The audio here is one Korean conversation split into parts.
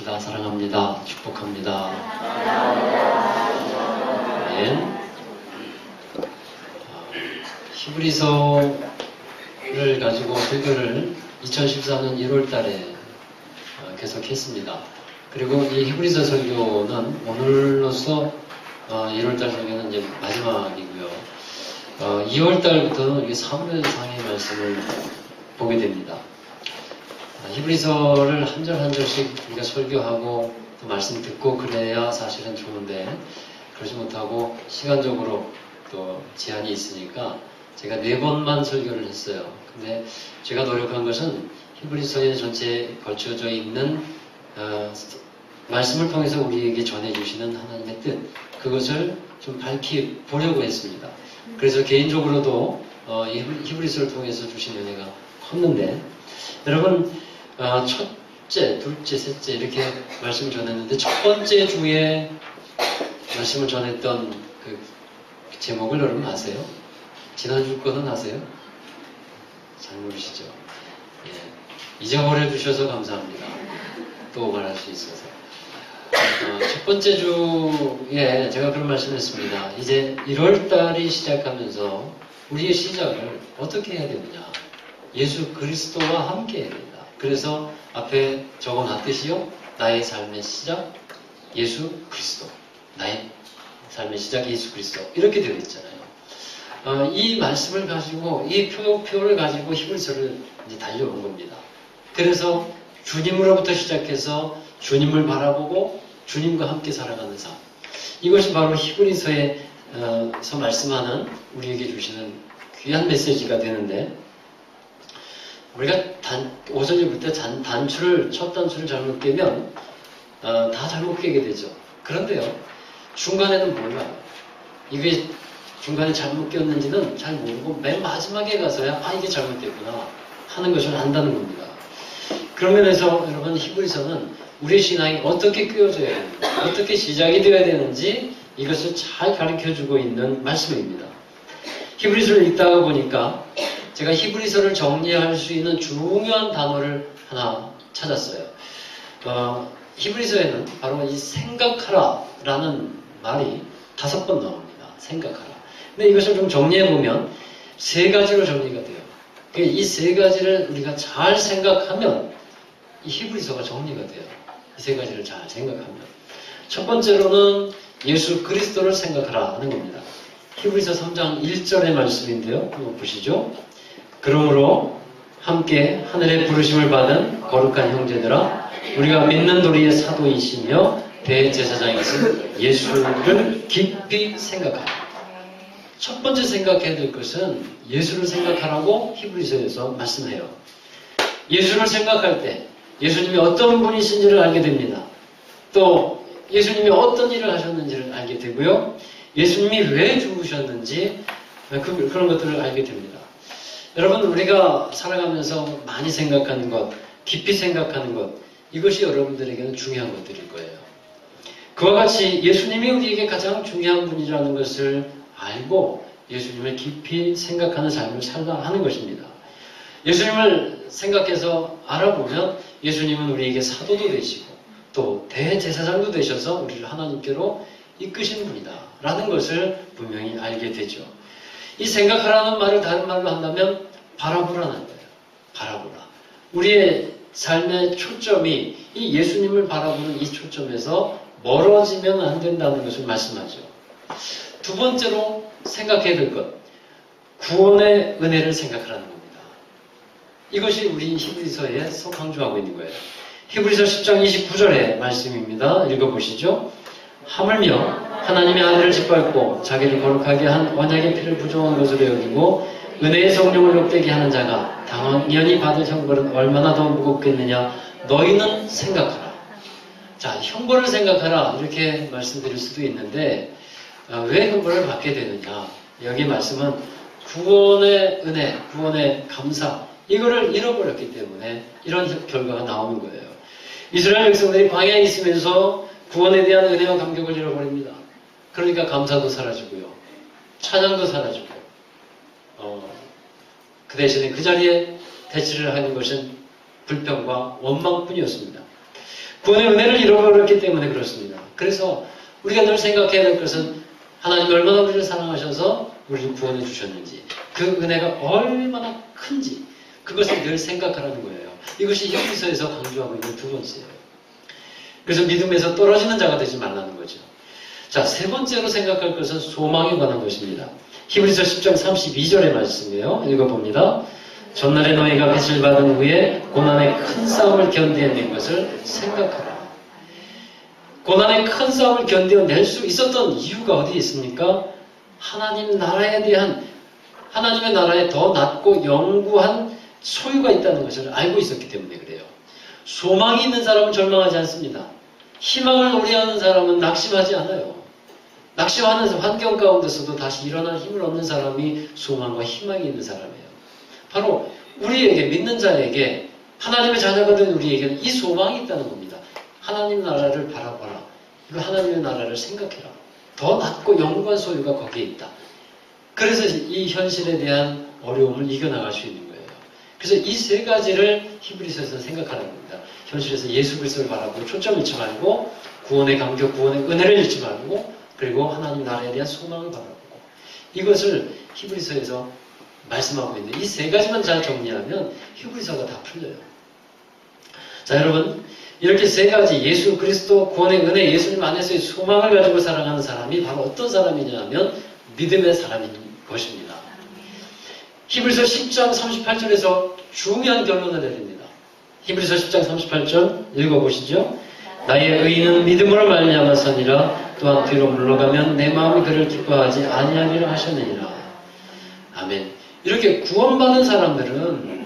반갑습니다. 사랑합니다. 축복합니다. 아멘. 히브리서를 가지고 설교를 2014년 1월 달에 계속했습니다. 그리고 이 히브리서 설교는 오늘로서 1월 달 설교는 이제 마지막이고요. 2월 달부터는 사무엘상의 말씀을 보게 됩니다. 히브리서를 한 절 한 절씩 우리가 설교하고 또 말씀 듣고 그래야 사실은 좋은데 그러지 못하고 시간적으로 또 제한이 있으니까 제가 4번만 설교를 했어요. 근데 제가 노력한 것은 히브리서에 전체에 걸쳐져 있는 말씀을 통해서 우리에게 전해주시는 하나님의 뜻, 그것을 좀 밝히보려고 했습니다. 그래서 개인적으로도 히브리서를 통해서 주신 은혜가 컸는데, 여러분 첫째, 둘째, 셋째 이렇게 말씀을 전했는데 첫 번째 주에 말씀을 전했던 그 제목을 여러분 아세요? 지난주 거는 아세요? 잘 모르시죠? 예. 잊어버려 주셔서 감사합니다. 또 말할 수 있어서. 첫 번째 주에 제가 그런 말씀했습니다. 이제 1월달이 시작하면서 우리의 시작을 어떻게 해야 되느냐? 예수 그리스도와 함께 해야 된다. 그래서 앞에 적어놨듯이요. 나의 삶의 시작, 예수 그리스도. 나의 삶의 시작, 예수 그리스도. 이렇게 되어 있잖아요. 이 말씀을 가지고, 이 표를 가지고 히브리서를 이제 달려온 겁니다. 그래서 주님으로부터 시작해서 주님을 바라보고 주님과 함께 살아가는 삶. 이것이 바로 히브리서에서 말씀하는 우리에게 주시는 귀한 메시지가 되는데, 우리가 5절 읽을 때 첫 단추를 잘못 깨면 다 잘못 깨게 되죠. 그런데요, 중간에는 몰라요. 이게 중간에 잘못 꼈는지는 잘 모르고 맨 마지막에 가서야 이게 잘못됐구나 하는 것을 안다는 겁니다. 그런 면에서 여러분 히브리서는 우리의 신앙이 어떻게 끼워져야 되는지, 어떻게 시작이 되어야 되는지 이것을 잘 가르쳐주고 있는 말씀입니다. 히브리서를 읽다가 보니까 제가 히브리서를 정리할 수 있는 중요한 단어를 하나 찾았어요. 히브리서에는 바로 이 생각하라 라는 말이 5번 나옵니다. 생각하라. 근데 이것을 좀 정리해보면 3가지로 정리가 돼요. 이 3가지를 우리가 잘 생각하면 이 히브리서가 정리가 돼요. 이 3가지를 잘 생각하면. 첫 번째로는 예수 그리스도를 생각하라 하는 겁니다. 히브리서 3장 1절의 말씀인데요. 한번 보시죠. 그러므로 함께 하늘의 부르심을 받은 거룩한 형제들아, 우리가 믿는 도리의 사도이시며 대제사장이신 예수를 깊이 생각하라. 첫 번째 생각해야 될 것은 예수를 생각하라고 히브리서에서 말씀해요. 예수를 생각할 때 예수님이 어떤 분이신지를 알게 됩니다. 또 예수님이 어떤 일을 하셨는지를 알게 되고요. 예수님이 왜 죽으셨는지 그런 것들을 알게 됩니다. 여러분, 우리가 살아가면서 많이 생각하는 것, 깊이 생각하는 것, 이것이 여러분들에게는 중요한 것들일 거예요. 그와 같이 예수님이 우리에게 가장 중요한 분이라는 것을 알고 예수님을 깊이 생각하는 삶을 살라 하는 것입니다. 예수님을 생각해서 알아보면 예수님은 우리에게 사도도 되시고 또 대제사장도 되셔서 우리를 하나님께로 이끄신 분이다 라는 것을 분명히 알게 되죠. 이 생각하라는 말을 다른 말로 한다면 바라보라는 거예요. 바라보라. 우리의 삶의 초점이 이 예수님을 바라보는 이 초점에서 멀어지면 안 된다는 것을 말씀하죠. 두 번째로 생각해야 될 것, 구원의 은혜를 생각하라는 겁니다. 이것이 우리 히브리서에서 강조하고 있는 거예요. 히브리서 10장 29절의 말씀입니다. 읽어보시죠. 하물며 하나님의 아들을 짓밟고 자기를 거룩하게 한 언약의 피를 부정한 것으로 여기고 은혜의 성령을 욕되게 하는 자가 당연히 받을 형벌은 얼마나 더 무겁겠느냐. 너희는 생각하라. 자, 형벌을 생각하라 이렇게 말씀드릴 수도 있는데 왜 형벌을 받게 되느냐. 여기 말씀은 구원의 은혜, 구원의 감사, 이거를 잃어버렸기 때문에 이런 결과가 나오는 거예요. 이스라엘 백성들이 광야에 있으면서 구원에 대한 은혜와 감격을 잃어버립니다. 그러니까 감사도 사라지고요. 찬양도 사라지고 그 대신에 그 자리에 대치를 하는 것은 불평과 원망뿐이었습니다. 구원의 은혜를 잃어버렸기 때문에 그렇습니다. 그래서 우리가 늘 생각해야 될 것은 하나님이 얼마나 우리를 사랑하셔서 우리를 구원해 주셨는지, 그 은혜가 얼마나 큰지 그것을 늘 생각하라는 거예요. 이것이 히브리서에서 강조하고 있는 두 번째예요. 그래서 믿음에서 떨어지는 자가 되지 말라는 거죠. 자, 세 번째로 생각할 것은 소망에 관한 것입니다. 히브리서 10장 32절의 말씀이에요. 읽어봅니다. 전날에 너희가 빚을 받은 후에 고난의 큰 싸움을 견뎌낸 것을 생각하라. 고난의 큰 싸움을 견뎌낼 수 있었던 이유가 어디에 있습니까? 하나님 나라에 대한, 하나님의 나라에 더 낮고 영구한 소유가 있다는 것을 알고 있었기 때문에 그래요. 소망이 있는 사람은 절망하지 않습니다. 희망을 노래하는 사람은 낙심하지 않아요. 낙심하는 환경 가운데서도 다시 일어날 힘을 얻는 사람이 소망과 희망이 있는 사람이에요. 바로 우리에게, 믿는 자에게, 하나님의 자녀가 된 우리에게는 이 소망이 있다는 겁니다. 하나님 나라를 바라봐라. 그리고 하나님의 나라를 생각해라. 더 낮고 영구한 소유가 거기에 있다. 그래서 이 현실에 대한 어려움을 이겨나갈 수 있는 거예요. 그래서 이 세 가지를 히브리서에서 생각하는 겁니다. 현실에서 예수 그리스도를 바라보고 초점을 잃지 말고, 구원의 감격, 구원의 은혜를 잃지 말고, 그리고 하나님 나라에 대한 소망을 바라보고, 이것을 히브리서에서 말씀하고 있는데, 이 세 가지만 잘 정리하면 히브리서가 다 풀려요. 자, 여러분, 이렇게 세 가지 예수 그리스도 구원의 은혜, 예수님 안에서의 소망을 가지고 살아가는 사람이 바로 어떤 사람이냐 하면 믿음의 사람인 것입니다. 히브리서 10장 38절에서 중요한 결론을 내립니다. 히브리서 10장 38절 읽어보시죠. 나의 의인은 믿음으로 말미암았으니라. 또한 뒤로 물러가면 내 마음이 그를 기뻐하지 아니하리라 하셨느니라. 아멘. 이렇게 구원받은 사람들은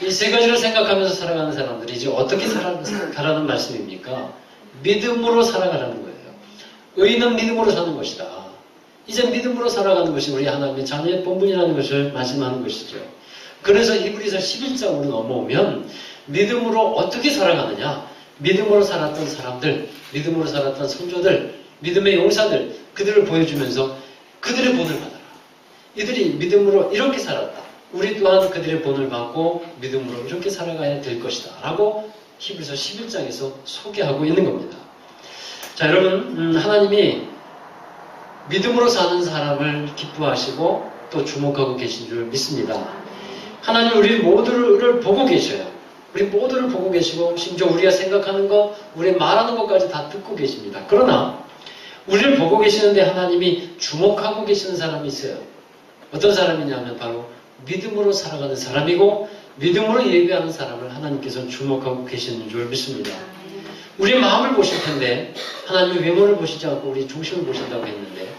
이 세 가지를 생각하면서 살아가는 사람들이 이제 어떻게 살아가라는 말씀입니까? 믿음으로 살아가라는 거예요. 의인은 믿음으로 사는 것이다. 이제 믿음으로 살아가는 것이 우리 하나님의 자녀의 본분이라는 것을 말씀하는 것이죠. 그래서 히브리서 11장으로 넘어오면 믿음으로 어떻게 살아가느냐? 믿음으로 살았던 사람들, 믿음으로 살았던 성도들, 믿음의 용사들, 그들을 보여주면서 그들의 본을 받아라. 이들이 믿음으로 이렇게 살았다. 우리 또한 그들의 본을 받고 믿음으로 이렇게 살아가야 될 것이다. 라고 히브리서 11장에서 소개하고 있는 겁니다. 자, 여러분, 하나님이 믿음으로 사는 사람을 기뻐하시고 또 주목하고 계신 줄 믿습니다. 하나님 우리 모두를 보고 계셔요. 우리 모두를 보고 계시고 심지어 우리가 생각하는 것, 우리 말하는 것까지 다 듣고 계십니다. 그러나 우리를 보고 계시는데 하나님이 주목하고 계시는 사람이 있어요. 어떤 사람이냐면 바로 믿음으로 살아가는 사람이고 믿음으로 예배하는 사람을 하나님께서 주목하고 계시는 줄 믿습니다. 우리의 마음을 보실 텐데 하나님의 외모를 보시지 않고 우리 중심을 보신다고 했는데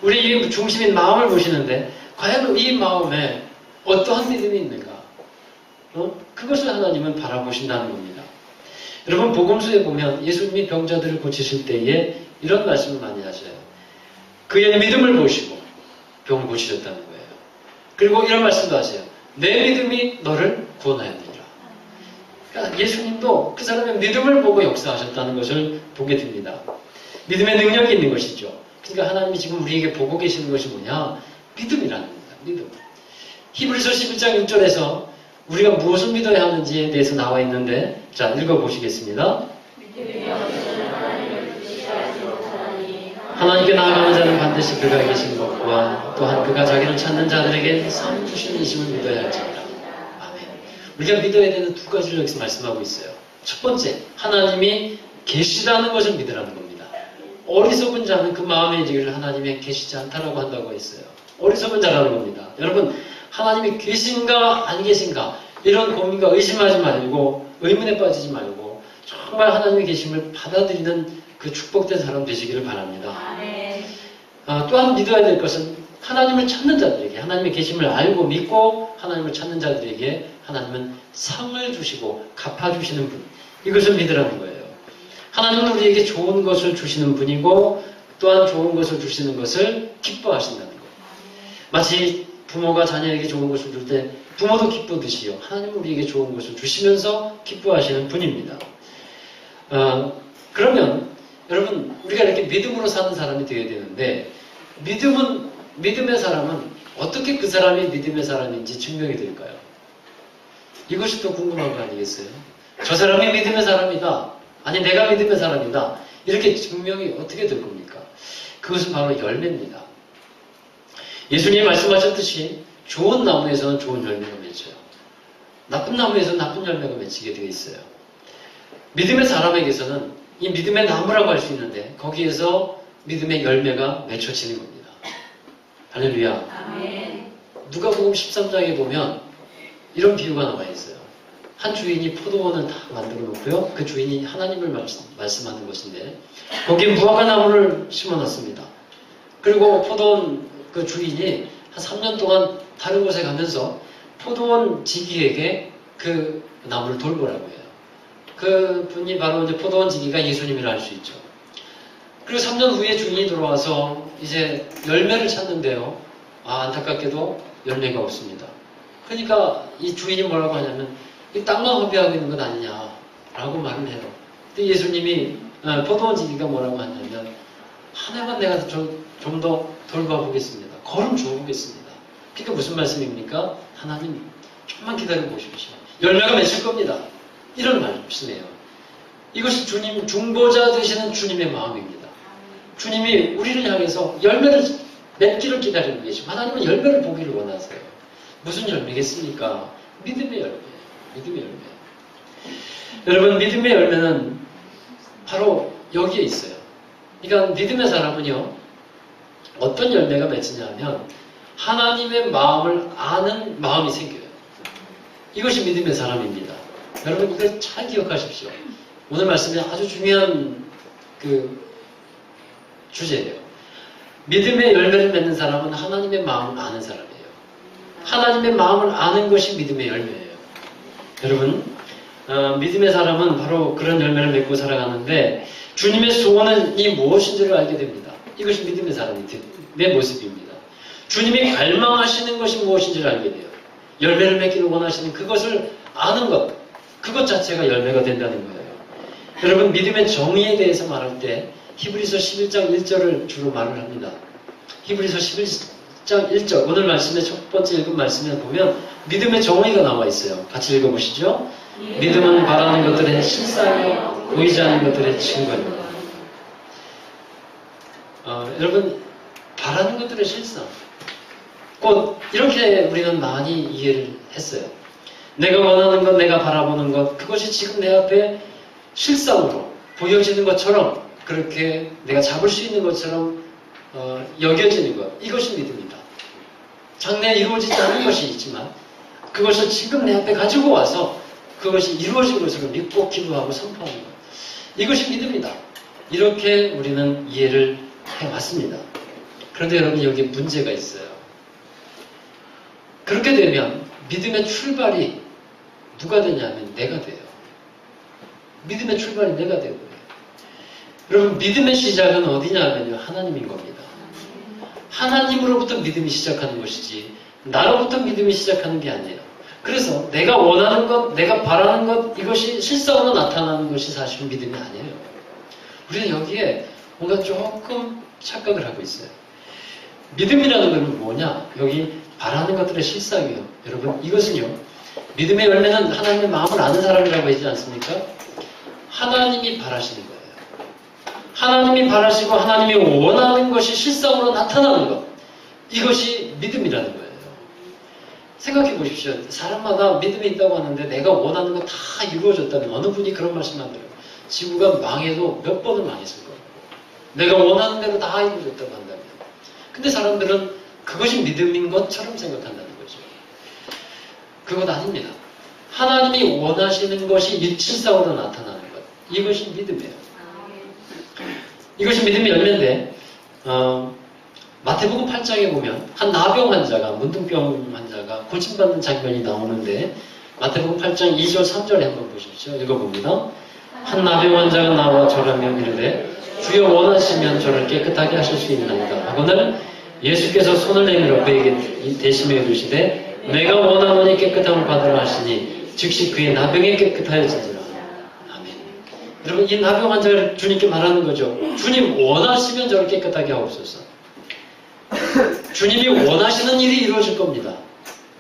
우리 중심인 마음을 보시는데 과연 이 마음에 어떠한 믿음이 있는가? 그것을 하나님은 바라보신다는 겁니다. 여러분 복음서에 보면 예수님이 병자들을 고치실 때에 이런 말씀을 많이 하셔요. 그의 믿음을 보시고 병을 고치셨다는 거예요. 그리고 이런 말씀도 하세요. 내 믿음이 너를 구원하였느니라. 그러니까 예수님도 그 사람의 믿음을 보고 역사하셨다는 것을 보게 됩니다. 믿음의 능력이 있는 것이죠. 그러니까 하나님이 지금 우리에게 보고 계시는 것이 뭐냐? 믿음이라는 겁니다. 믿음. 히브리서 11장 6절에서 우리가 무엇을 믿어야 하는지에 대해서 나와 있는데 자 읽어보시겠습니다. 하나님께 나아가는 자는 반드시 그가 계신 것과 또한 그가 자기를 찾는 자들에게 상 주시는 이심을 믿어야 할지니라. 아멘. 우리가 믿어야 되는 두 가지를 여기서 말씀하고 있어요. 첫 번째, 하나님이 계시다는 것을 믿으라는 겁니다. 어리석은 자는 그 마음의 지기를 하나님이 계시지 않다라고 한다고 했어요. 어리석은 자라는 겁니다. 여러분, 하나님이 계신가 안 계신가 이런 고민과 의심하지 말고 의문에 빠지지 말고 정말 하나님의 계심을 받아들이는 그 축복된 사람 되시기를 바랍니다. 또한 믿어야 될 것은 하나님을 찾는 자들에게 하나님의 계심을 알고 믿고 하나님을 찾는 자들에게 하나님은 상을 주시고 갚아주시는 분 이것을 믿으라는 거예요. 하나님은 우리에게 좋은 것을 주시는 분이고 또한 좋은 것을 주시는 것을 기뻐하신다는 거예요. 마치 부모가 자녀에게 좋은 것을 줄 때 부모도 기쁘듯이요. 하나님은 우리에게 좋은 것을 주시면서 기뻐하시는 분입니다. 그러면 여러분 우리가 이렇게 믿음으로 사는 사람이 되어야 되는데 믿음의 사람은 어떻게 그 사람이 믿음의 사람인지 증명이 될까요? 이것이 더 궁금한 거 아니겠어요? 저 사람이 믿음의 사람이다. 아니 내가 믿음의 사람이다. 이렇게 증명이 어떻게 될 겁니까? 그것은 바로 열매입니다. 예수님이 말씀하셨듯이 좋은 나무에서는 좋은 열매가 맺혀요. 나쁜 나무에서는 나쁜 열매가 맺히게 되어 있어요. 믿음의 사람에게서는 이 믿음의 나무라고 할 수 있는데 거기에서 믿음의 열매가 맺혀지는 겁니다. 할렐루야. 아멘. 누가복음 13장에 보면 이런 비유가 나와 있어요. 한 주인이 포도원을 다 만들어 놓고요. 그 주인이 하나님을 말씀하는 것인데 거기에 무화과 나무를 심어 놨습니다. 그리고 포도원 그 주인이 한 3년 동안 다른 곳에 가면서 포도원 지기에게 그 나무를 돌보라고 해요. 그 분이 바로 이제 포도원 지기가 예수님이라 할 수 있죠. 그리고 3년 후에 주인이 돌아와서 이제 열매를 찾는데요. 안타깝게도 열매가 없습니다. 그러니까 이 주인이 뭐라고 하냐면 이 땅만 허비하고 있는 건 아니냐라고 말을 해요. 근데 예수님이 포도원 지기가 뭐라고 하냐면 한 해만 내가 좀 더 돌봐보겠습니다. 걸음 주어보겠습니다. 그러니까 무슨 말씀입니까? 하나님 조금만 기다려 보십시오. 열매가 맺힐 겁니다. 이런 말씀이에요. 이것이 주님 중보자 되시는 주님의 마음입니다. 주님이 우리를 향해서 열매를 맺기를 기다리고 계시고 하나님은 열매를 보기를 원하세요. 무슨 열매겠습니까? 믿음의 열매. 믿음의 열매. 여러분 믿음의 열매는 바로 여기에 있어요. 그러니까 믿음의 사람은요. 어떤 열매가 맺히냐 하면 하나님의 마음을 아는 마음이 생겨요. 이것이 믿음의 사람입니다. 여러분 이걸 잘 기억하십시오. 오늘 말씀이 아주 중요한 그 주제예요. 믿음의 열매를 맺는 사람은 하나님의 마음을 아는 사람이에요. 하나님의 마음을 아는 것이 믿음의 열매예요. 여러분 믿음의 사람은 바로 그런 열매를 맺고 살아가는데 주님의 소원은 이 무엇인지를 알게 됩니다. 이것이 믿음의 사람의 모습입니다. 주님이 갈망하시는 것이 무엇인지를 알게 돼요. 열매를 맺기를 원하시는 그것을 아는 것, 그것 자체가 열매가 된다는 거예요. 여러분 믿음의 정의에 대해서 말할 때 히브리서 11장 1절을 주로 말을 합니다. 히브리서 11장 1절 오늘 말씀의 첫 번째 읽은 말씀에 보면 믿음의 정의가 나와 있어요. 같이 읽어보시죠. 믿음은 바라는 것들의 실상이요 보이지 않는 것들의 증거입니다. 여러분 바라는 것들의 실상 곧 이렇게 우리는 많이 이해를 했어요. 내가 원하는 것, 내가 바라보는 것 그것이 지금 내 앞에 실상으로 보여지는 것처럼 그렇게 내가 잡을 수 있는 것처럼 여겨지는 것 이것이 믿음이다. 장래에 이루어지지 않은 것이 있지만 그것을 지금 내 앞에 가지고 와서 그것이 이루어진 것으로 믿고 기도하고 선포하는 것 이것이 믿음이다. 이렇게 우리는 이해를 해왔습니다. 그런데 여러분 여기에 문제가 있어요. 그렇게 되면 믿음의 출발이 누가 되냐면 내가 돼요. 믿음의 출발이 내가 되고 여러분 믿음의 시작은 어디냐면요 하나님인 겁니다. 하나님으로부터 믿음이 시작하는 것이지 나로부터 믿음이 시작하는 게 아니에요. 그래서 내가 원하는 것, 내가 바라는 것 이것이 실상으로 나타나는 것이 사실은 믿음이 아니에요. 우리는 여기에 뭔가 조금 착각을 하고 있어요. 믿음이라는 것은 뭐냐? 여기 바라는 것들의 실상이에요. 여러분 이것은요 믿음의 열매는 하나님의 마음을 아는 사람이라고 하지 않습니까? 하나님이 바라시는 거예요. 하나님이 바라시고 하나님이 원하는 것이 실상으로 나타나는 것 이것이 믿음이라는 거예요. 생각해 보십시오. 사람마다 믿음이 있다고 하는데 내가 원하는 거 다 이루어졌다면 어느 분이 그런 말씀만 들어요. 지구가 망해도 몇 번은 망했을 거예요. 내가 원하는 대로 다 이루어졌다고 한다면 근데 사람들은 그것이 믿음인 것처럼 생각한다는 거죠. 그것 아닙니다. 하나님이 원하시는 것이 실상으로 나타나는 것 이것이 믿음이에요. 이것이 믿음의 열매인데 마태복음 8장에 보면 한 나병 환자가 문둥병 환자가 고침받는 장면이 나오는데 마태복음 8장 2절 3절에 한번 보십시오. 읽어봅니다. 한 나병 환자가 나와 절하며 이르되 주여 원하시면 저를 깨끗하게 하실 수 있나이다 하거늘 예수께서 손을 내밀어 그에게 대시며 이르시되 내가 원하노니 깨끗함을 받으라 하시니 즉시 그의 나병이 깨끗하여지니라. 아멘. 여러분 이 나병 환자를 주님께 말하는 거죠. 주님 원하시면 저를 깨끗하게 하옵소서. 주님이 원하시는 일이 이루어질 겁니다.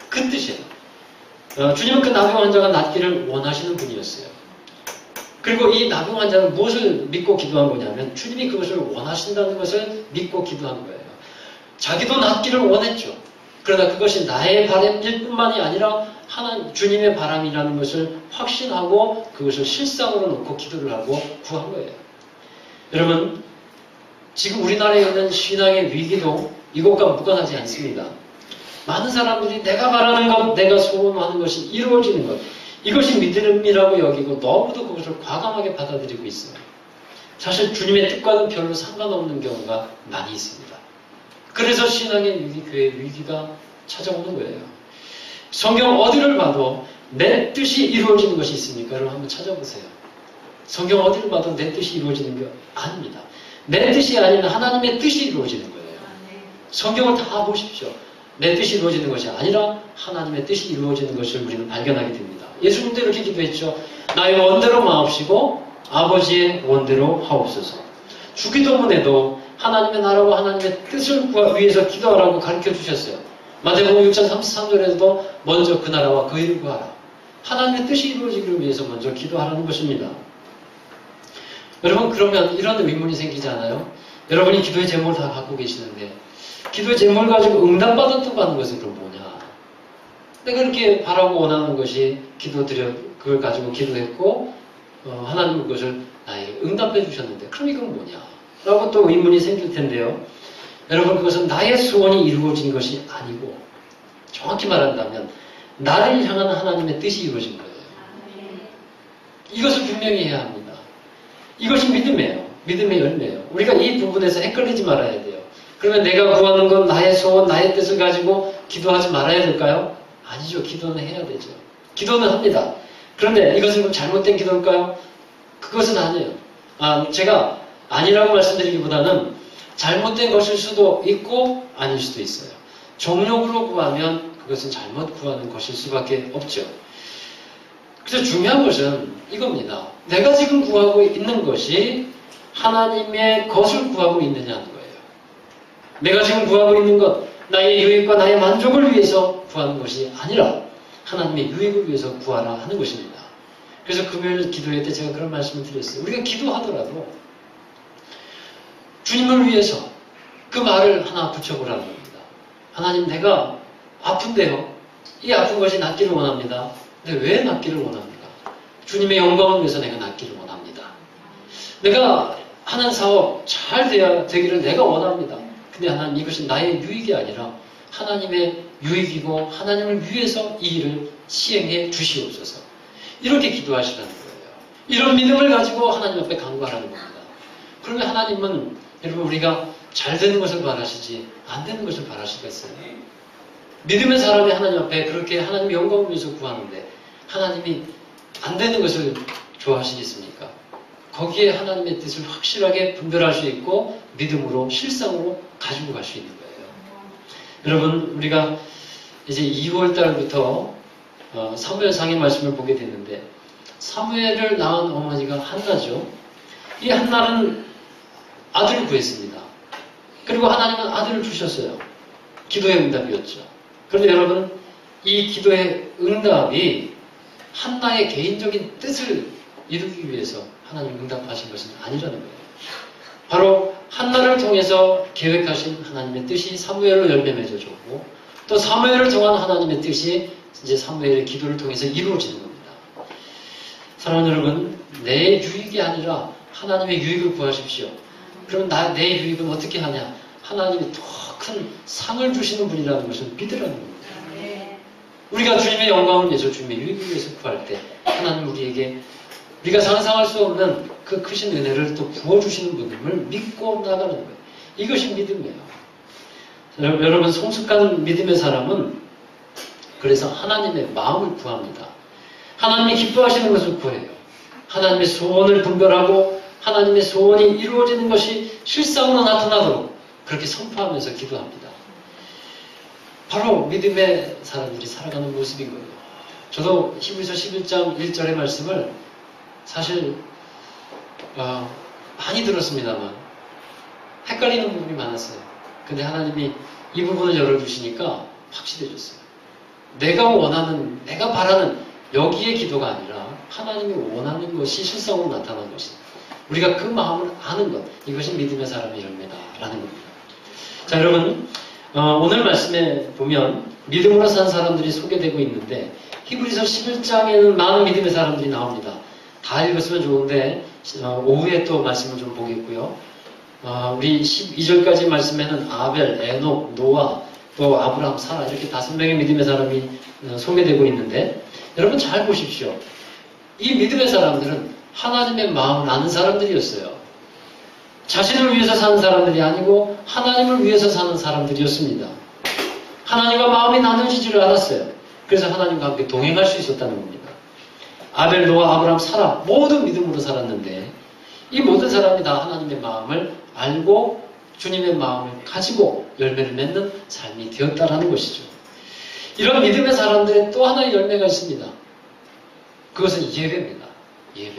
그 뜻이에요. 주님은 그 나병 환자가 낫기를 원하시는 분이었어요. 그리고 이 나병 환자는 무엇을 믿고 기도한 거냐면 주님이 그것을 원하신다는 것을 믿고 기도한 거예요. 자기도 낫기를 원했죠. 그러나 그것이 나의 바람일 뿐만이 아니라 주님의 바람이라는 것을 확신하고 그것을 실상으로 놓고 기도를 하고 구한 거예요. 여러분, 지금 우리나라에 있는 신앙의 위기도 이것과 무관하지 않습니다. 많은 사람들이 내가 바라는 것, 내가 소원하는 것이 이루어지는 것, 이것이 믿음이라고 여기고 너무도 그것을 과감하게 받아들이고 있어요. 사실 주님의 뜻과는 별로 상관없는 경우가 많이 있습니다. 그래서 신앙의 위기, 교회의 위기가 찾아오는 거예요. 성경 어디를 봐도 내 뜻이 이루어지는 것이 있습니까? 여러분 한번 찾아보세요. 성경 어디를 봐도 내 뜻이 이루어지는 게 아닙니다. 내 뜻이 아닌 하나님의 뜻이 이루어지는 거예요. 성경을 다 보십시오. 내 뜻이 이루어지는 것이 아니라 하나님의 뜻이 이루어지는 것을 우리는 발견하게 됩니다. 예수님도 이렇게 기도했죠. 나의 원대로 마옵시고 아버지의 원대로 하옵소서. 주기도문에도 하나님의 나라와 하나님의 뜻을 위해서 기도하라고 가르쳐 주셨어요. 마태복음 6장 33절에서도 먼저 그 나라와 그 일을 구하라. 하나님의 뜻이 이루어지기를 위해서 먼저 기도하라는 것입니다. 여러분, 그러면 이런 의문이 생기지 않아요? 여러분이 기도의 제목을 다 갖고 계시는데 기도의 제목을 가지고 응답받았다고 하는 것은 그럼 뭐냐? 내가 그렇게 바라고 원하는 것이 그걸 가지고 기도했고 하나님은 그것을 나에게 응답해 주셨는데 그럼 이건 뭐냐? 라고 또 의문이 생길 텐데요. 여러분, 그것은 나의 소원이 이루어진 것이 아니고 정확히 말한다면 나를 향한 하나님의 뜻이 이루어진 거예요. 이것을 분명히 해야 합니다. 이것이 믿음이에요. 믿음의 열매예요. 우리가 이 부분에서 헷갈리지 말아야 돼요. 그러면 내가 구하는 건 나의 소원, 나의 뜻을 가지고 기도하지 말아야 될까요? 아니죠. 기도는 해야 되죠. 기도는 합니다. 그런데 이것은 그럼 잘못된 기도일까요? 그것은 아니에요. 제가 아니라고 말씀드리기보다는 잘못된 것일 수도 있고 아닐 수도 있어요. 정욕으로 구하면 그것은 잘못 구하는 것일 수밖에 없죠. 그래서 중요한 것은 이겁니다. 내가 지금 구하고 있는 것이 하나님의 것을 구하고 있느냐는 거예요. 내가 지금 구하고 있는 것, 나의 유익과 나의 만족을 위해서 구하는 것이 아니라 하나님의 유익을 위해서 구하라 하는 것입니다. 그래서 금요일 기도회 때 제가 그런 말씀을 드렸어요. 우리가 기도하더라도 주님을 위해서 그 말을 하나 붙여보라는 겁니다. 하나님, 내가 아픈데요. 이 아픈 것이 낫기를 원합니다. 근데 왜 낫기를 원합니까? 주님의 영광을 위해서 내가 낫기를 원합니다. 내가 하는 사업 잘 되기를 내가 원합니다. 근데 하나님, 이것이 나의 유익이 아니라 하나님의 유익이고 하나님을 위해서 이 일을 시행해 주시옵소서. 이렇게 기도하시라는 거예요. 이런 믿음을 가지고 하나님 앞에 간구하라는 겁니다. 그러면 하나님은 여러분, 우리가 잘 되는 것을 바라시지 안 되는 것을 바라시겠어요? 믿음의 사람이 하나님 앞에 그렇게 하나님의 영광을 위해서 구하는데 하나님이 안 되는 것을 좋아하시겠습니까? 거기에 하나님의 뜻을 확실하게 분별할 수 있고 믿음으로 실상으로 가지고 갈 수 있는 거예요. 여러분, 우리가 이제 2월 달부터 사무엘상의 말씀을 보게 됐는데 사무엘을 낳은 어머니가 한나죠. 이 한나는 아들을 구했습니다. 그리고 하나님은 아들을 주셨어요. 기도의 응답이었죠. 그런데 여러분, 이 기도의 응답이 한나의 개인적인 뜻을 이루기 위해서 하나님 응답하신 것은 아니라는 거예요. 바로 한나를 통해서 계획하신 하나님의 뜻이 사무엘로 열매 맺어졌고 또 사무엘을 통한 하나님의 뜻이 이제 사무엘의 기도를 통해서 이루어지는 겁니다. 사랑하는 여러분, 내 유익이 아니라 하나님의 유익을 구하십시오. 그럼 내 유익은 어떻게 하냐? 하나님이 더 큰 상을 주시는 분이라는 것을 믿으라는 겁니다. 우리가 주님의 영광을 위해서 주님의 유익을 위해서 구할 때 하나님 우리에게 우리가 상상할 수 없는 그 크신 은혜를 또 부어주시는 분임을 믿고 나가는 거예요. 이것이 믿음이에요. 여러분, 성숙한 믿음의 사람은 그래서 하나님의 마음을 구합니다. 하나님이 기뻐하시는 것을 구해요. 하나님의 소원을 분별하고 하나님의 소원이 이루어지는 것이 실상으로 나타나도록 그렇게 선포하면서 기도합니다. 바로 믿음의 사람들이 살아가는 모습인 거예요. 저도 히브리서 11장 1절의 말씀을 사실 많이 들었습니다만 헷갈리는 부분이 많았어요. 근데 하나님이 이 부분을 열어주시니까 확실해졌어요. 내가 원하는, 내가 바라는 여기의 기도가 아니라 하나님이 원하는 것이 실상으로 나타나는 것이다. 우리가 그 마음을 아는 것, 이것이 믿음의 사람의 열매다라는 겁니다. 자, 여러분, 오늘 말씀에 보면 믿음으로 산 사람들이 소개되고 있는데 히브리서 11장에는 많은 믿음의 사람들이 나옵니다. 다 읽었으면 좋은데 오후에 또 말씀을 좀 보겠고요. 우리 12절까지 말씀에는 아벨, 에녹, 노아, 또 아브라함, 사라 이렇게 5명의 믿음의 사람이 소개되고 있는데 여러분 잘 보십시오. 이 믿음의 사람들은 하나님의 마음을 아는 사람들이었어요. 자신을 위해서 사는 사람들이 아니고 하나님을 위해서 사는 사람들이었습니다. 하나님과 마음이 나눠지지를 않았어요. 그래서 하나님과 함께 동행할 수 있었다는 겁니다. 아벨, 노아, 아브라함, 사라 모두 믿음으로 살았는데 이 모든 사람이 다 하나님의 마음을 알고 주님의 마음을 가지고 열매를 맺는 삶이 되었다라는 것이죠. 이런 믿음의 사람들의 또 하나의 열매가 있습니다. 그것은 예배입니다. 예배.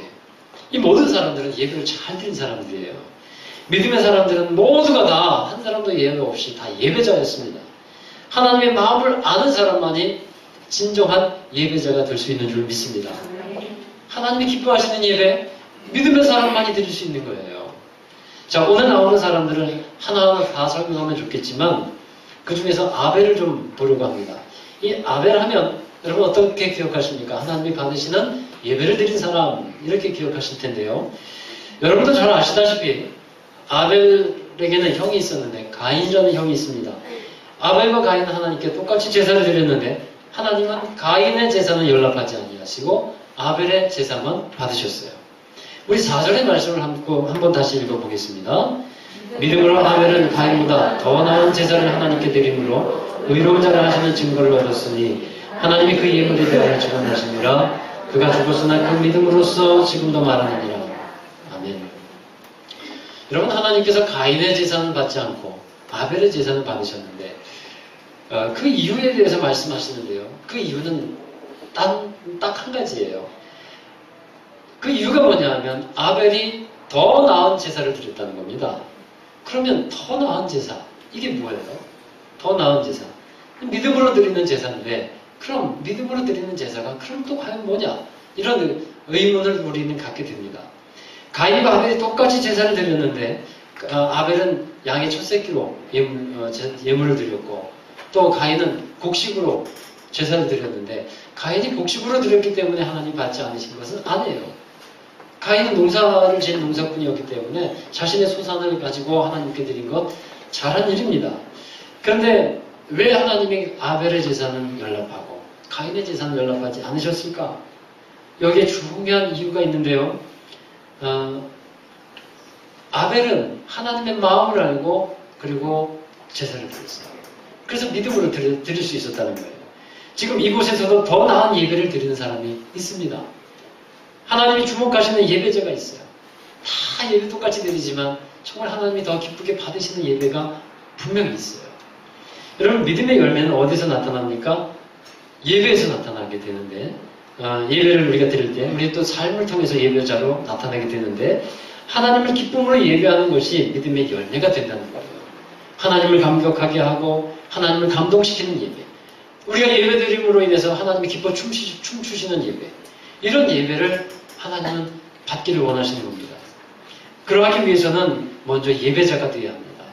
이 모든 사람들은 예배를 잘 드린 사람들이에요. 믿음의 사람들은 모두가 다 한 사람도 예외 없이 다 예배자였습니다. 하나님의 마음을 아는 사람만이 진정한 예배자가 될 수 있는 줄 믿습니다. 하나님이 기뻐하시는 예배, 믿음의 사람만이 드릴 수 있는 거예요. 자, 오늘 나오는 사람들을 하나하나 다 설명하면 좋겠지만 그 중에서 아벨을 좀 보려고 합니다. 이 아벨 하면 여러분 어떻게 기억하십니까? 하나님이 받으시는 예배를 드린 사람 이렇게 기억하실 텐데요. 여러분도 잘 아시다시피 아벨에게는 형이 있었는데 가인이라는 형이 있습니다. 아벨과 가인은 하나님께 똑같이 제사를 드렸는데 하나님은 가인의 제사는 연락하지 아니하시고 아벨의 제사만 받으셨어요. 우리 4절의 말씀을 한번 다시 읽어보겠습니다. 믿음으로 아벨은 가인보다 더 나은 제사를 하나님께 드림으로 의로운 자를 하시는 증거를 얻었으니 하나님이 그 예물에 대하여 주관하시니라. 그가 죽었으나 그 믿음으로써 지금도 말하느니라. 아멘. 여러분, 하나님께서 가인의 제사는 받지 않고 아벨의 제사는 받으셨는데 그 이유에 대해서 말씀하시는데요. 그 이유는 딱 한 가지예요. 그 이유가 뭐냐 하면 아벨이 더 나은 제사를 드렸다는 겁니다. 그러면 더 나은 제사, 이게 뭐예요? 더 나은 제사. 믿음으로 드리는 제사인데 그럼 믿음으로 드리는 제사가 그럼 또 과연 뭐냐? 이런 의문을 우리는 갖게 됩니다. 가인과 아벨이 똑같이 제사를 드렸는데 아벨은 양의 첫 새끼로 예물을 드렸고 또 가인은 곡식으로 제사를 드렸는데 가인이 곡식으로 드렸기 때문에 하나님 받지 않으신 것은 아니에요. 가인은 농사를 지은 농사꾼이었기 때문에 자신의 소산을 가지고 하나님께 드린 것 잘한 일입니다. 그런데 왜 하나님이 아벨의 제사는 연락하고 가인의 제사는 연락하지 않으셨을까? 여기에 중요한 이유가 있는데요. 아벨은 하나님의 마음을 알고 그리고 제사를 드렸어요. 그래서 믿음으로 드릴 수 있었다는 거예요. 지금 이곳에서도 더 나은 예배를 드리는 사람이 있습니다. 하나님이 주목하시는 예배자가 있어요. 다 예배 똑같이 드리지만 정말 하나님이 더 기쁘게 받으시는 예배가 분명히 있어요. 여러분, 믿음의 열매는 어디서 나타납니까? 예배에서 나타나게 되는데 예배를 우리가 드릴 때 우리 또 삶을 통해서 예배자로 나타나게 되는데 하나님을 기쁨으로 예배하는 것이 믿음의 열매가 된다는 거예요. 하나님을 감격하게 하고 하나님을 감동시키는 예배. 우리가 예배드림으로 인해서 하나님이 기뻐 춤추시는 예배. 이런 예배를 하나님은 받기를 원하시는 겁니다. 그러하기 위해서는 먼저 예배자가 되어야 합니다.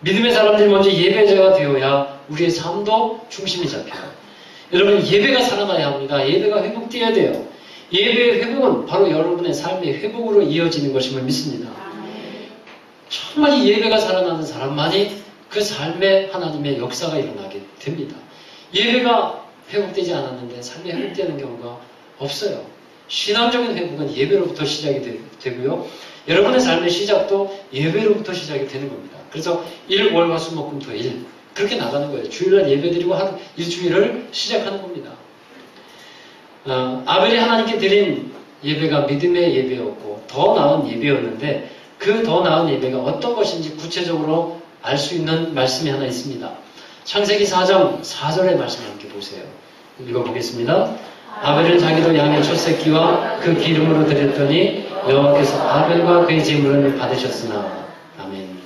믿음의 사람들이 먼저 예배자가 되어야 우리의 삶도 중심이 잡혀요. 여러분, 예배가 살아나야 합니다. 예배가 회복되어야 돼요. 예배의 회복은 바로 여러분의 삶의 회복으로 이어지는 것임을 믿습니다. 정말 이 예배가 살아나는 사람만이 그 삶에 하나님의 역사가 일어나게 됩니다. 예배가 회복되지 않았는데 삶이 회복되는 경우가 없어요. 신앙적인 회복은 예배로부터 시작이 되고요. 여러분의 삶의 시작도 예배로부터 시작이 되는 겁니다. 그래서 일월화수목금토일 그렇게 나가는 거예요. 주일날 예배드리고 하루 일주일을 시작하는 겁니다. 아벨이 하나님께 드린 예배가 믿음의 예배였고 더 나은 예배였는데 그 더 나은 예배가 어떤 것인지 구체적으로 알 수 있는 말씀이 하나 있습니다. 창세기 4장 4절의 말씀을 함께 보세요. 읽어보겠습니다. 아벨은 자기도 양의 첫 새끼와 그 기름으로 드렸더니 여호와께서 아벨과 그의 제물을 받으셨으나. 아멘.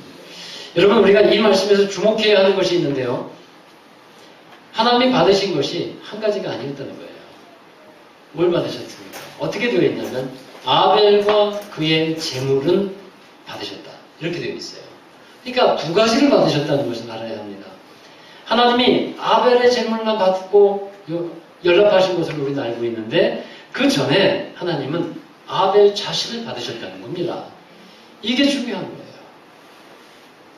여러분, 우리가 이 말씀에서 주목해야 하는 것이 있는데요. 하나님이 받으신 것이 한 가지가 아니었다는 거예요. 뭘 받으셨습니까? 어떻게 되어 있냐면 아벨과 그의 제물은 받으셨다. 이렇게 되어 있어요. 그러니까 두 가지를 받으셨다는 것을 알아야 합니다. 하나님이 아벨의 제물만 받고 연락하신 것을 우리는 알고 있는데 그 전에 하나님은 아벨 자신을 받으셨다는 겁니다. 이게 중요한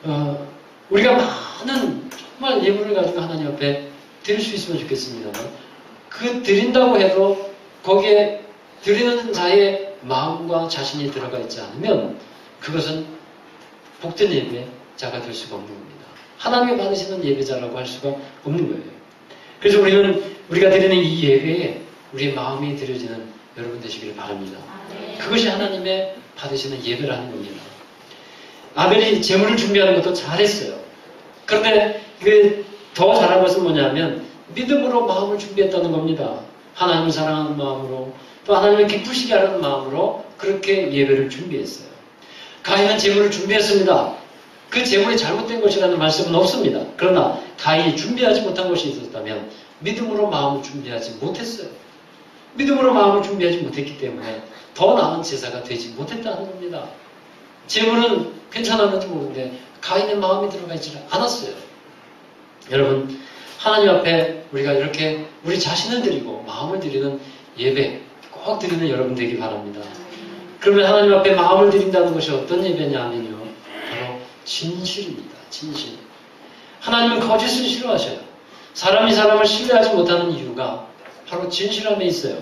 거예요. 우리가 많은 정말 예물을 가지고 하나님 앞에 드릴 수 있으면 좋겠습니다만 그 드린다고 해도 거기에 드리는 자의 마음과 자신이 들어가 있지 않으면 그것은 복된 예배자가 될 수가 없는 겁니다. 하나님이 받으시는 예배자라고 할 수가 없는 거예요. 그래서 우리가 드리는 이 예배에 우리의 마음이 드려지는 여러분 되시길 바랍니다. 그것이 하나님의 받으시는 예배라는 겁니다. 아벨이 제물을 준비하는 것도 잘했어요. 그런데 더 잘한 것은 뭐냐면 믿음으로 마음을 준비했다는 겁니다. 하나님을 사랑하는 마음으로 또 하나님을 기쁘시게 하는 마음으로 그렇게 예배를 준비했어요. 가인은 제물을 준비했습니다. 그 제물이 잘못된 것이라는 말씀은 없습니다. 그러나 가인이 준비하지 못한 것이 있었다면 믿음으로 마음을 준비하지 못했어요. 믿음으로 마음을 준비하지 못했기 때문에 더 나은 제사가 되지 못했다는 겁니다. 제물은 괜찮았는지 모르는데 가인의 마음이 들어가 있지 않았어요. 여러분, 하나님 앞에 우리가 이렇게 우리 자신을 드리고 마음을 드리는 예배 꼭 드리는 여러분 되기 바랍니다. 그러면 하나님 앞에 마음을 드린다는 것이 어떤 예배냐 하면요, 바로 진실입니다. 진실. 하나님은 거짓을 싫어하셔요. 사람이 사람을 신뢰하지 못하는 이유가 바로 진실함에 있어요.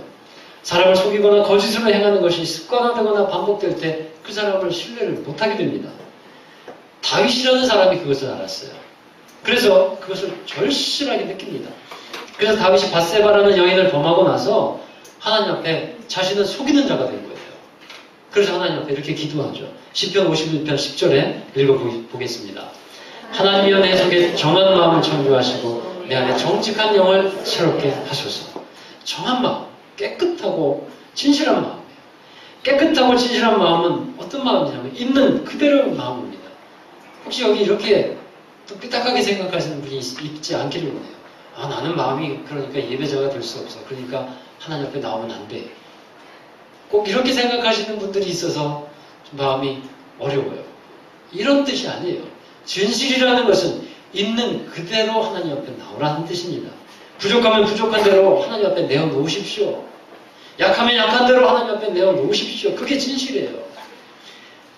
사람을 속이거나 거짓으로 행하는 것이 습관화되거나 반복될 때 그 사람을 신뢰를 못하게 됩니다. 다윗이라는 사람이 그것을 알았어요. 그래서 그것을 절실하게 느낍니다. 그래서 다윗이 밧세바라는 여인을 범하고 나서 하나님 앞에 자신을 속이는 자가 된 거예요. 그래서 하나님 앞에 이렇게 기도하죠. 시편 51편 10절에 읽어보겠습니다. 하나님이여 내 속에 정한 마음을 창조하시고 내 안에 정직한 영을 새롭게 하소서. 정한 마음, 깨끗하고 진실한 마음이에요. 깨끗하고 진실한 마음은 어떤 마음이냐면 있는 그대로의 마음입니다. 혹시 여기 이렇게 또 삐딱하게 생각하시는 분이 있지 않기를 원해요. 나는 마음이 그러니까 예배자가 될 수 없어. 그러니까 하나님 앞에 나오면 안 돼. 꼭 이렇게 생각하시는 분들이 있어서 좀 마음이 어려워요. 이런 뜻이 아니에요. 진실이라는 것은 있는 그대로 하나님 앞에 나오라는 뜻입니다. 부족하면 부족한 대로 하나님 앞에 내어놓으십시오. 약하면 약한 대로 하나님 앞에 내어놓으십시오. 그게 진실이에요.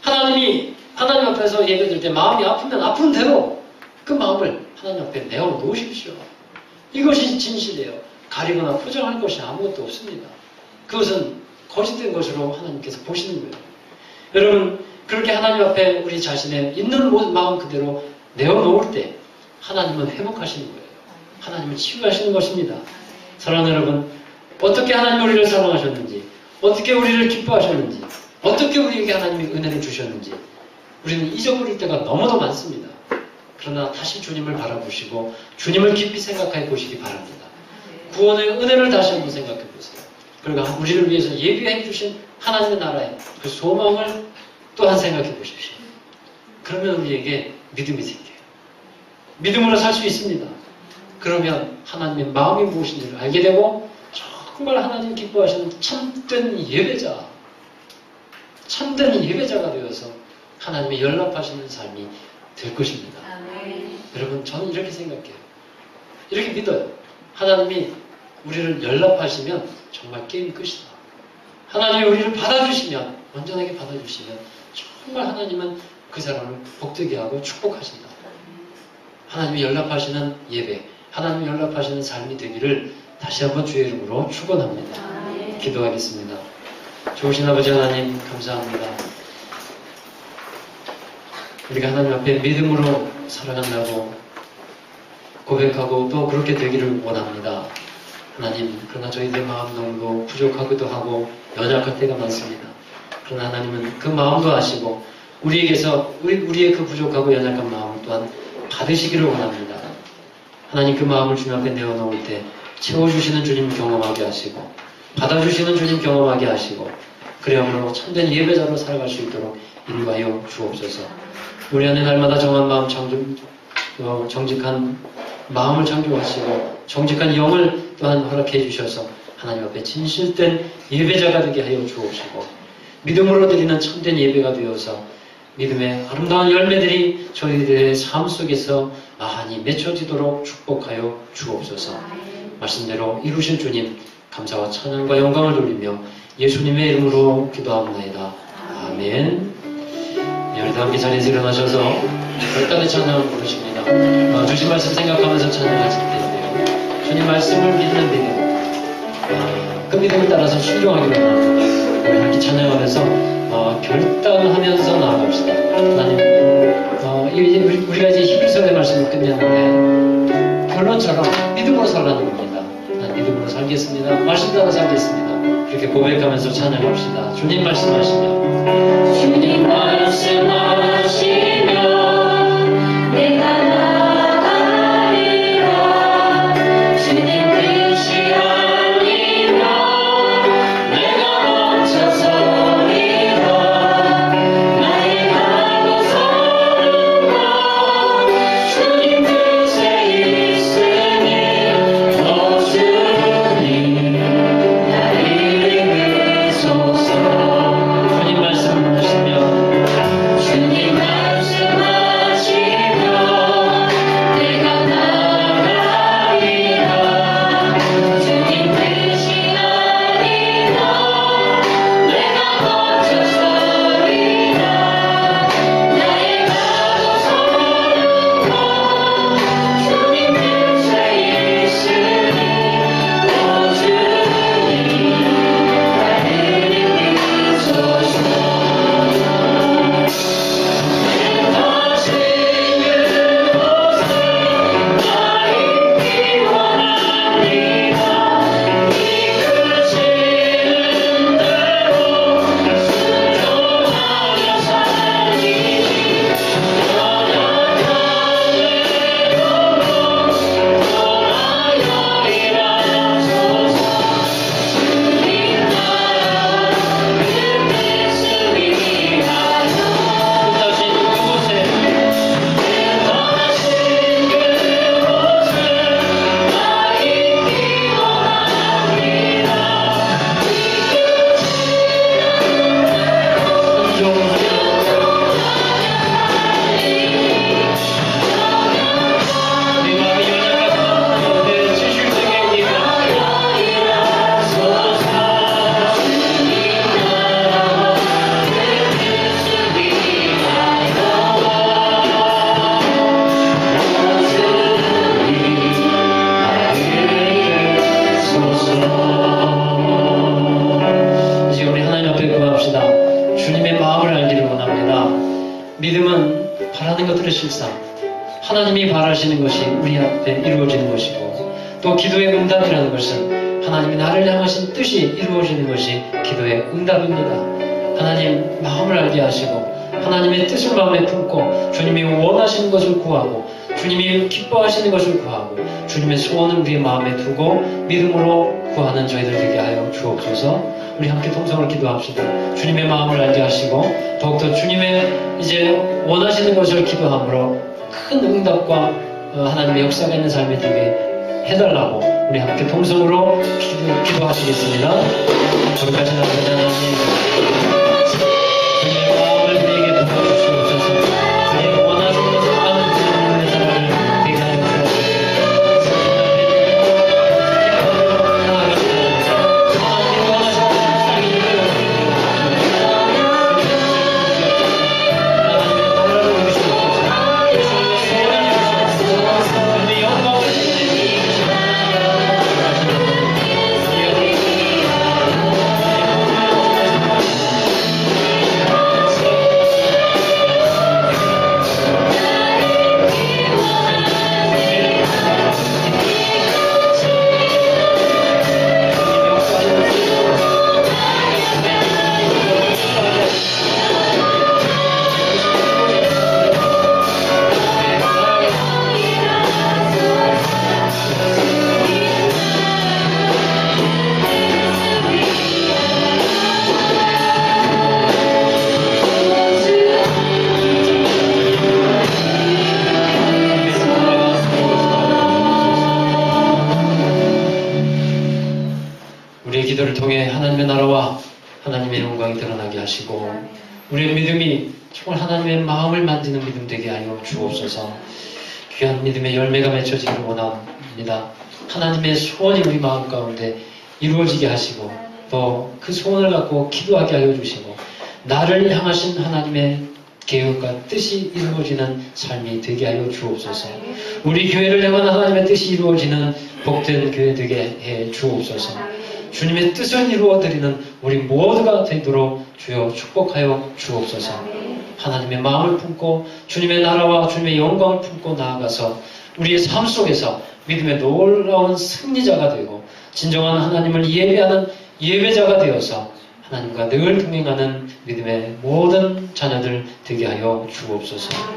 하나님이 하나님 앞에서 예배드릴 때 마음이 아프면 아픈 대로 그 마음을 하나님 앞에 내어놓으십시오. 이것이 진실이에요. 가리거나 포장할 것이 아무것도 없습니다. 그것은 거짓된 것으로 하나님께서 보시는 거예요. 여러분, 그렇게 하나님 앞에 우리 자신의 있는 마음 그대로 내어놓을 때 하나님은 회복하시는 거예요. 하나님은 치유하시는 것입니다. 사랑하는 여러분, 어떻게 하나님 우리를 사랑하셨는지, 어떻게 우리를 기뻐하셨는지, 어떻게 우리에게 하나님이 은혜를 주셨는지 우리는 잊어버릴 때가 너무도 많습니다. 그러나 다시 주님을 바라보시고 주님을 깊이 생각해 보시기 바랍니다. 구원의 은혜를 다시 한번 생각해 보세요. 그리고 우리를 위해서 예비해 주신 하나님의 나라의 그 소망을 또한 생각해 보십시오. 그러면 우리에게 믿음이 생겨요. 믿음으로 살 수 있습니다. 그러면 하나님의 마음이 무엇인지를 알게 되고 정말 하나님 기뻐하시는 참된 예배자가 되어서 하나님의 연락하시는 삶이 될 것입니다. 여러분, 저는 이렇게 생각해요. 이렇게 믿어요. 하나님이 우리를 연락하시면 정말 게임 끝이다. 하나님이 우리를 받아주시면, 온전하게 받아주시면 정말 하나님은 그 사람을 복되게 하고 축복하신다. 하나님이 연락하시는 예배, 하나님이 연락하시는 삶이 되기를 다시 한번 주의 이름으로 축원합니다. 기도하겠습니다. 좋으신 아버지 하나님, 감사합니다. 우리가 하나님 앞에 믿음으로 살아간다고 고백하고 또 그렇게 되기를 원합니다. 하나님, 그러나 저희들 마음 너무도 부족하기도 하고 연약할 때가 많습니다. 그러나 하나님은 그 마음도 아시고 우리에게서 우리의 그 부족하고 연약한 마음을 또한 받으시기를 원합니다. 하나님, 그 마음을 주님 앞에 내어놓을 때 채워주시는 주님 경험하게 하시고 받아주시는 주님 경험하게 하시고 그래야말로 참된 예배자로 살아갈 수 있도록 인도하여 주옵소서. 우리 안에 날마다 정한 마음 정직한 마음을 창조하시고 정직한 영을 또한 허락해 주셔서 하나님 앞에 진실된 예배자가 되게 하여 주옵시고 믿음으로 드리는 참된 예배가 되어서 믿음의 아름다운 열매들이 저희들의 삶 속에서 많이 맺혀지도록 축복하여 주옵소서. 말씀대로 이루실 주님 감사와 찬양과 영광을 돌리며 예수님의 이름으로 기도합니다. 아멘. 우리 다 함께 자리에서 일어나셔서 별단의 찬양을 부르십니다. 주신 말씀 생각하면서 찬양하실 텐데요. 주님 말씀을 믿는 믿음, 그 믿음을 따라서 순종하기로 합니다. 우리 함께 찬양하면서 결단하면서 나아갑시다. 하나님, 우리가 이제 히브리서의 말씀을 끝냈는데 결론처럼 믿음으로 살라는 겁니다. 난 믿음으로 살겠습니다. 말씀 따라 살겠습니다. 이렇게 고백하면서 찬양합시다. 주님 말씀하시며 주님 말씀하시며 내가 나아가리라. 주님 뜻이 아니면 내가 멈춰서리라. 나의 가고 서는 것 주님 뜻에 있으니 더 주님 나를 이끄소서. 주님 말씀하시며 주님 말씀하시며 내가 나아가리라. 주님 뜻이 아니면 내가 멈춰서리라. 나의 가고 서는 것 주님 뜻에 있으니 더 주님 나를 이끄소서. 다시 그곳에 나 있기 원합니다. 이끄시는 대로 순종하며 살리니 연약한 외로움 떠나여 일하소서. 주님 나라 그 뜻을 위하여 다시 그곳에 다시 그곳에 나 있기 원합니다. 이제 우리 하나님 앞에 구합시다. 주님의 마음을 알기를 원합니다. 믿음은 바라는 것들의 실상, 하나님이 바라시는 것이 우리 앞에 이루어지는 것이고, 또 기도의 응답이라는 것은 하나님이 나를 향하신 뜻이 이루어지는 것이 기도의 응답입니다. 하나님 마음을 알게 하시고 하나님의 뜻을 마음에 품고 주님이 원하시는 것을 구하고 주님이 기뻐하시는 것을 구하고 주님의 소원을 우리의 마음에 두고 믿음으로 구하는 저희들 되게 하여 주옵소서. 우리 함께 동성을 기도합시다. 주님의 마음을 알게 하시고 더욱더 주님의 이제 원하시는 것을 기도함으로 큰 응답과 하나님의 역사가 있는 삶이 되게 해달라고 우리 함께 동성으로 기도하시겠습니다. 거기까지 나가자 하나님. 주님의 마음을 우리에게 부어주시옵소서. 주님이 원하시는 것을 하는 주님의 사랑을 되게 하여 주옵소서. 하나님 원하시는 것을 하시고 우리의 믿음이 정말 하나님의 마음을 만지는 믿음 되게 하여 주옵소서. 귀한 믿음의 열매가 맺혀지기를 원합니다. 하나님의 소원이 우리 마음 가운데 이루어지게 하시고 또 그 소원을 갖고 기도하게 하여 주시고 나를 향하신 하나님의 계획과 뜻이 이루어지는 삶이 되게 하여 주옵소서. 우리 교회를 향한 하나님의 뜻이 이루어지는 복된 교회 되게 해 주옵소서. 주님의 뜻을 이루어드리는 우리 모두가 되도록 주여 축복하여 주옵소서. 하나님의 마음을 품고 주님의 나라와 주님의 영광을 품고 나아가서 우리의 삶 속에서 믿음의 놀라운 승리자가 되고 진정한 하나님을 예배하는 예배자가 되어서 하나님과 늘 동행하는 믿음의 모든 자녀들 되게 하여 주옵소서.